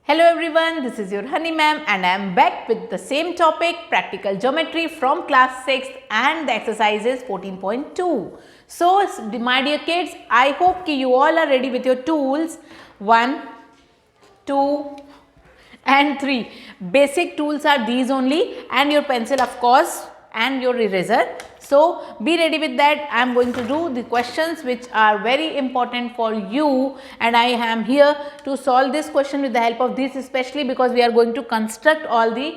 Hello everyone, this is your Honey ma'am and I am back with the same topic, practical geometry from class 6th and the exercises 14.2. So my dear kids, I hope कि you all are ready with your tools 1, 2 and 3. Basic tools are these only and your pencil of course and your eraser. So be ready with that. I am going to do the questions which are very important for you and I am here to solve this question with the help of this, especially because we are going to construct all the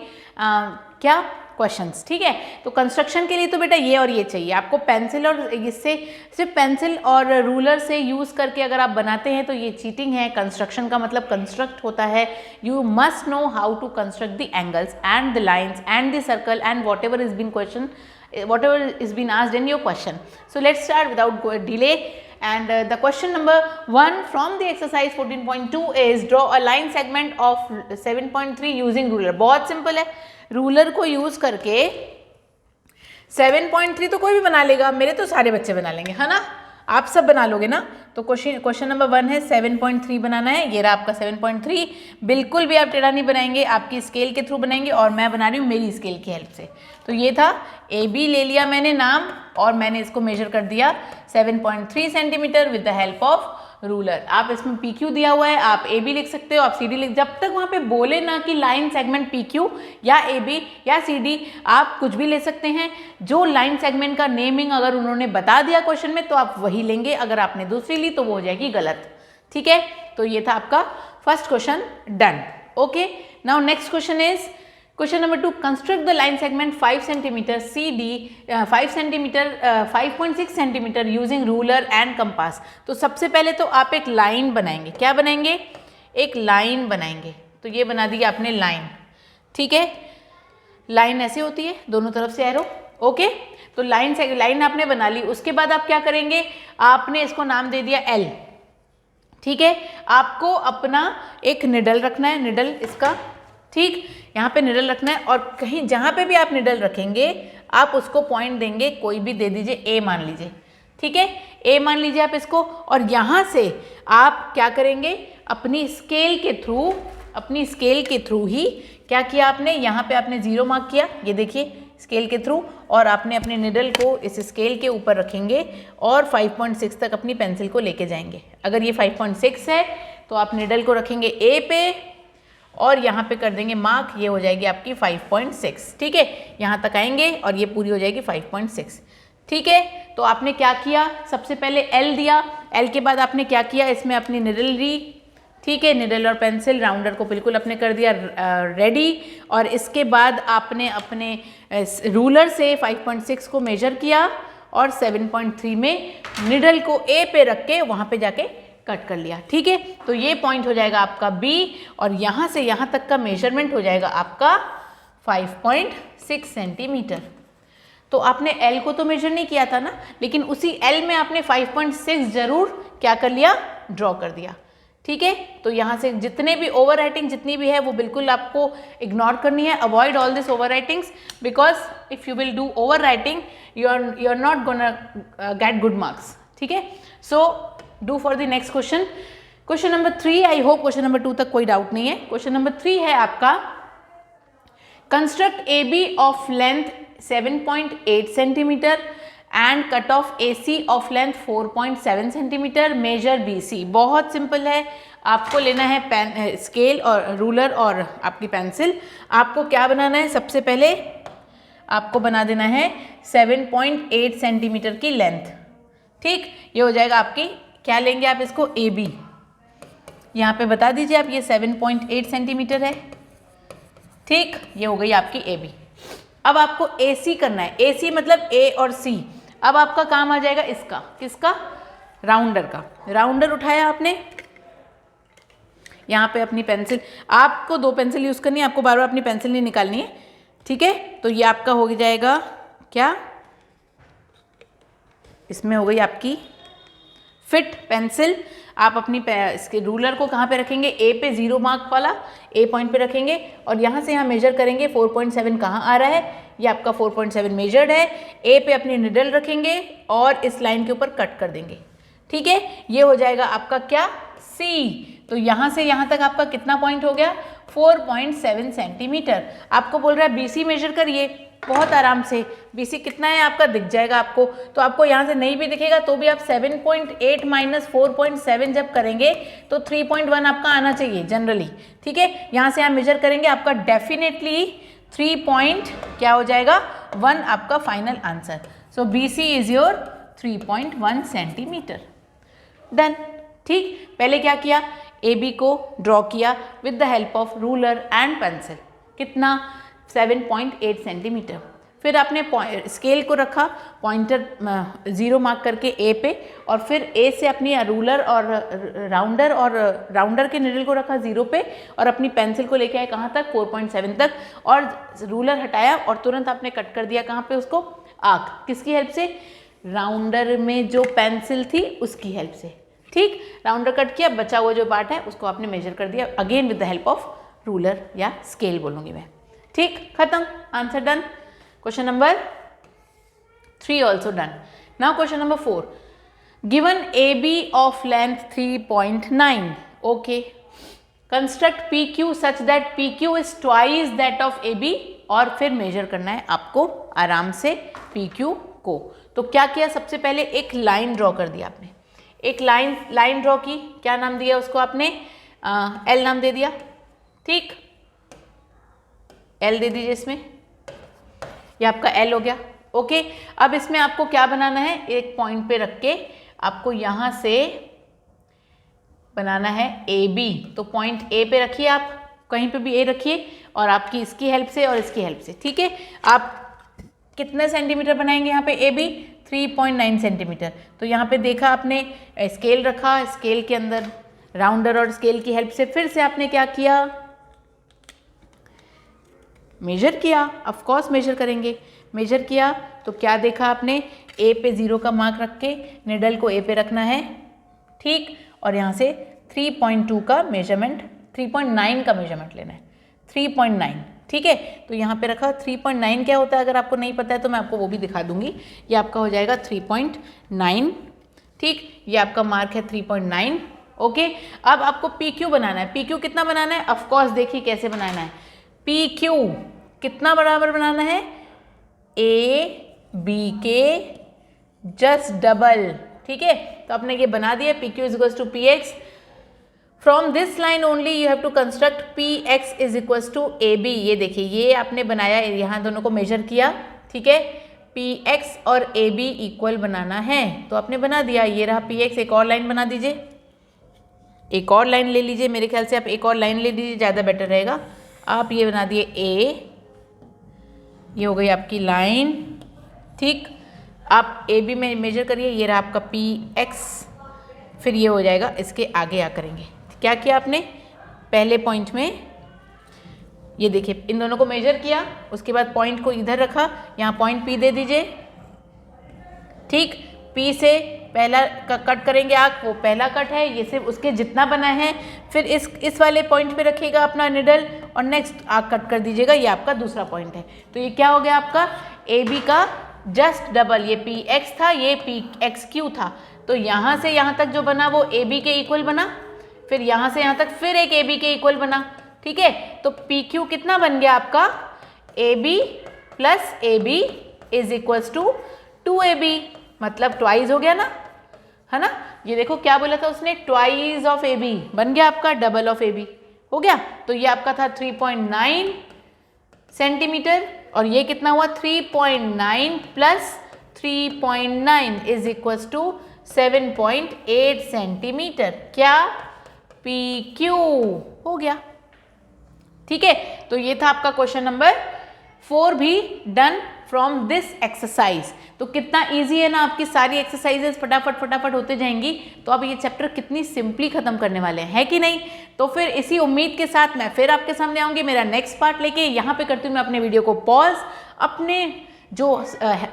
क्या questions. ठीक है, तो construction के लिए तो बेटा ये और ये चाहिए आपको. पेंसिल और इससे सिर्फ पेंसिल और रूलर से यूज़ करके अगर आप बनाते हैं तो ये चीटिंग है. कंस्ट्रक्शन का मतलब कंस्ट्रक्ट होता है. You must know how to construct the angles and the lines and the circle and whatever is been asked in your question. So let's start without delay. And the question number 1 from the exercise 14.2 is draw a line segment of 7.3 using ruler. बहुत simple है. Ruler को use करके 7.3 तो कोई भी बना लेगा. मेरे तो सारे बच्चे बना लेंगे, है ना. आप सब बना लोगे ना. तो क्वेश्चन नंबर 1 है 7.3 बनाना है. ये रहा आपका 7.3. बिल्कुल भी आप टेढ़ा नहीं बनाएंगे, आपकी स्केल के थ्रू बनाएंगे और मैं बना रही हूँ मेरी स्केल की हेल्प से. तो ये था AB ले लिया मैंने नाम और मैंने इसको मेजर कर दिया 7.3 centimetre with the help of ruler. आप इसमें PQ दिया हुआ है, आप AB लिख सकते हो, आप CD लिख, जब तक वहाँ पे बोले ना कि लाइन सेगमेंट PQ या AB या CD, आप कुछ भी ले सकते हैं. जो लाइन सेगमेंट का नेमिंग अगर उन्होंने बता दिया क्वेश्चन में तो आप वही लेंगे. अगर आपने दूसरी ली तो वो हो जाएगी गलत. ठीक है, तो ये था आपका first question done. Okay, now next question is question number 2. Construct the line segment 5 centimetre CD 5.6 centimetre using ruler and compass. तो सबसे पहले तो आप एक लाइन बनाएंगे. क्या बनाएंगे? एक लाइन बनाएंगे. तो ये बना दी आपने लाइन. ठीक है, लाइन ऐसे होती है, दोनों तरफ से एरो. ओके, तो लाइन आपने बना ली. उसके बाद आप क्या करेंगे? आपने इसको नाम दे दिया L. ठीक है, आपको अपना एक निडल रखना है. निडल इसका, ठीक, यहाँ पे निडल रखना है और कहीं जहाँ पे भी आप निडल रखेंगे आप उसको पॉइंट देंगे. कोई भी दे दीजिए, A मान लीजिए. ठीक है, A मान लीजिए आप इसको. और यहाँ से आप क्या करेंगे? अपनी स्केल के थ्रू ही क्या किया आपने? यहाँ पे आपने 0 मार्क किया. ये देखिए स्केल के थ्रू. और आपने अपने निडल को इस स्केल के ऊपर रखेंगे और 5.6 तक अपनी पेंसिल को लेके जाएंगे. अगर ये 5.6 है तो आप निडल को रखेंगे A पे और यहाँ पे कर देंगे मार्क. ये हो जाएगी आपकी 5.6. ठीक है, यहाँ तक आएंगे और ये पूरी हो जाएगी 5.6. ठीक है, तो आपने क्या किया? सबसे पहले L दिया. L के बाद आपने क्या किया? इसमें अपनी निडल ली. ठीक है, निडल और पेंसिल राउंडर को बिल्कुल आपने कर दिया रेडी. और इसके बाद आपने अपने रूलर से 5.6 को मेजर किया और 7.3 में निडल को A पे रख के वहाँ पे जाके कट कर लिया. ठीक है, तो ये पॉइंट हो जाएगा आपका B और यहाँ से यहाँ तक का मेजरमेंट हो जाएगा आपका 5.6 सेंटीमीटर. तो आपने L को तो मेजर नहीं किया था ना, लेकिन उसी L में आपने 5.6 जरूर क्या कर लिया? ड्रॉ कर दिया. ठीक है, तो यहाँ से जितने भी ओवर राइटिंग जितनी भी है वो बिल्कुल आपको इग्नोर करनी है. Avoid all this over writings because if you will do over writing you are not gonna get good marks. ठीक है, so do for the next question. Question number 3. I hope question number 2 तक कोई doubt नहीं है. Question number 3 है आपका construct AB of length 7.8 centimetre and cut off AC of length 4.7 centimetre. Measure BC. बहुत simple है. आपको लेना है स्केल और रूलर और आपकी पेंसिल. आपको क्या बनाना है? सबसे पहले आपको बना देना है 7.8 सेंटीमीटर की लेंथ. ठीक, ये हो जाएगा आपकी. क्या लेंगे आप इसको? AB. यहाँ पे बता दीजिए आप, ये 7.8 सेंटीमीटर है. ठीक, ये हो गई आपकी AB. अब आपको AC करना है. AC मतलब A और C. अब आपका काम आ जाएगा इसका, किसका? राउंडर का. राउंडर उठाया आपने. यहाँ पे अपनी पेंसिल, आपको 2 पेंसिल यूज़ करनी है, आपको बार बार अपनी पेंसिल नहीं निकालनी है. ठीक है, तो ये आपका हो जाएगा क्या? इसमें हो गई आपकी फिट पेंसिल. आप अपनी इसके रूलर को कहाँ पे रखेंगे? A पे 0 मार्क वाला A पॉइंट पे रखेंगे और यहाँ से यहाँ मेजर करेंगे. 4.7 कहाँ आ रहा है? ये आपका 4.7 मेजर्ड है. A पे अपनी निडल रखेंगे और इस लाइन के ऊपर कट कर देंगे. ठीक है, ये हो जाएगा आपका क्या? C. तो यहाँ से यहाँ तक आपका कितना पॉइंट हो गया, 4.7 सेंटीमीटर। आपको बोल रहा है BC मेजर करिए, बहुत आराम से। BC कितना है आपका दिख जाएगा आपको, तो आपको यहाँ से नहीं भी दिखेगा तो भी आप 7.8 माइनस 4.7 जब करेंगे तो 3.1 आपका आना चाहिए जनरली, ठीक है। यहाँ से आप मेजर करेंगे, आपका डेफिनेटली 3 क्या हो जाएगा 1 आपका final answer. So BC is your 3.1 centimetre. Done, ठीक। पहले क्या किया, AB को ड्रॉ किया with the help of ruler and pencil, कितना 7.8 सेंटीमीटर। फिर आपने स्केल को रखा, पॉइंटर 0 मार्क करके A पे, और फिर A से अपनी रूलर और राउंडर के निडल को रखा 0 पे, और अपनी पेंसिल को लेके आए कहाँ तक, 4.7 तक, और रूलर हटाया और तुरंत आपने कट कर दिया कहाँ पे उसको, आर्क। किसकी हेल्प से, राउंडर में जो पेंसिल थी उसकी हेल्प से, ठीक। राउंडर कट किया, बचा हुआ जो पार्ट है उसको आपने मेजर कर दिया, again with the help of ruler या स्केल बोलूँगी मैं, ठीक। खत्म, answer done. Question number 3 also done. Now question number 4, given AB of length 3.9, okay, construct PQ such that PQ is twice that of AB, और फिर major करना है आपको आराम से PQ को। तो क्या किया, सबसे पहले एक लाइन ड्रॉ कर दिया आपने, एक लाइन ड्रॉ की, क्या नाम दिया उसको आपने, L नाम दे दिया, ठीक, L दे दीजिए इसमें, ये आपका L हो गया, ओके। अब इसमें आपको क्या बनाना है, एक पॉइंट पे रख के आपको यहाँ से बनाना है AB। तो पॉइंट A पे रखिए, आप कहीं पे भी A रखिए, और आपकी इसकी हेल्प से और इसकी हेल्प से, ठीक है। आप कितने सेंटीमीटर बनाएंगे यहाँ पे AB, 3.9 सेंटीमीटर। तो यहाँ पे देखा आपने, स्केल रखा, स्केल के अंदर राउंडर और स्केल की हेल्प से फिर से आपने क्या किया, मेजर किया, ऑफ कोर्स मेजर करेंगे। मेजर किया तो क्या देखा आपने, A पे 0 का मार्क रख के निडल को A पे रखना है, ठीक, और यहाँ से 3.2 का मेजरमेंट, 3.9 का मेजरमेंट लेना है, 3.9, ठीक है। तो यहाँ पे रखा, 3.9 क्या होता है अगर आपको नहीं पता है तो मैं आपको वो भी दिखा दूंगी। ये आपका हो जाएगा 3.9, ठीक, ये आपका मार्क है 3.9, ओके। अब आपको PQ बनाना है। PQ कितना बनाना है, ऑफ कोर्स देखिए कैसे बनाना है। PQ कितना बराबर बनाना है, AB के जस्ट डबल, ठीक है। तो आपने ये बना दिया, PQ is equals to PX। From this line only you have to construct PX is equals to AB। ये देखिए, ये आपने बनाया, यहाँ दोनों को मेजर किया, ठीक है। PX और AB इक्वल बनाना है, तो आपने बना दिया, ये रहा PX। एक और लाइन बना दीजिए, एक और लाइन ले लीजिए, मेरे ख्याल से आप एक और लाइन ले लीजिए, ज़्यादा बेटर रहेगा। आप ये बना दिए A, ये हो गई आपकी लाइन, ठीक। आप AB में मेजर करिए, ये रहा आपका PX, फिर ये हो जाएगा, इसके आगे आ करेंगे। क्या किया आपने, पहले पॉइंट में ये देखिए इन दोनों को मेजर किया, उसके बाद पॉइंट को इधर रखा, यहाँ पॉइंट P दे दीजिए, ठीक। P से पहला कट करेंगे आर्क, वो पहला कट है, ये सिर्फ उसके जितना बना है। फिर इस वाले पॉइंट पे रखिएगा अपना निडल, और नेक्स्ट आर्क कट कर दीजिएगा, ये आपका दूसरा पॉइंट है। तो ये क्या हो गया आपका, AB का जस्ट डबल, ये PX था, ये PXQ था। तो यहाँ से यहाँ तक जो बना वो AB के इक्वल बना, फिर यहाँ से यहाँ तक फिर एक AB के इक्वल बना, ठीक है। तो PQ कितना बन गया आपका, AB plus AB is equals to 2AB, मतलब ट्वाइस हो गया ना, है ना। ये देखो क्या बोला था उसने, ट्वाइस ऑफ AB बन गया आपका, डबल ऑफ AB हो गया। तो ये आपका था 3.9 सेंटीमीटर, और ये कितना हुआ, 3.9 plus 3.9 is equals to 7.8 centimetre. क्या, PQ हो गया, ठीक है। तो ये था आपका क्वेश्चन नंबर 4 भी डन फ्रॉम दिस एक्सरसाइज। तो कितना इजी है ना, आपकी सारी एक्सरसाइजेस फटाफट फटाफट होते जाएंगी। तो अब ये चैप्टर कितनी सिंपली खत्म करने वाले हैं, है कि नहीं। तो फिर इसी उम्मीद के साथ मैं फिर आपके सामने आऊँगी मेरा नेक्स्ट पार्ट लेके। यहाँ पे करती हूँ मैं अपने वीडियो को पॉज, अपने जो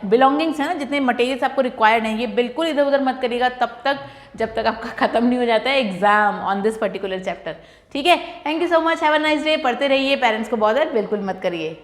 बिलोंगिंग्स है ना, जितने मटेरियल्स आपको रिक्वायर्ड हैं, ये बिल्कुल इधर उधर मत करिएगा तब तक जब तक आपका खत्म नहीं हो जाता है exam on this particular chapter, ठीक है। Thank you so much, have a nice day. पढ़ते रहिए, पेरेंट्स को बॉदर बिल्कुल मत करिए।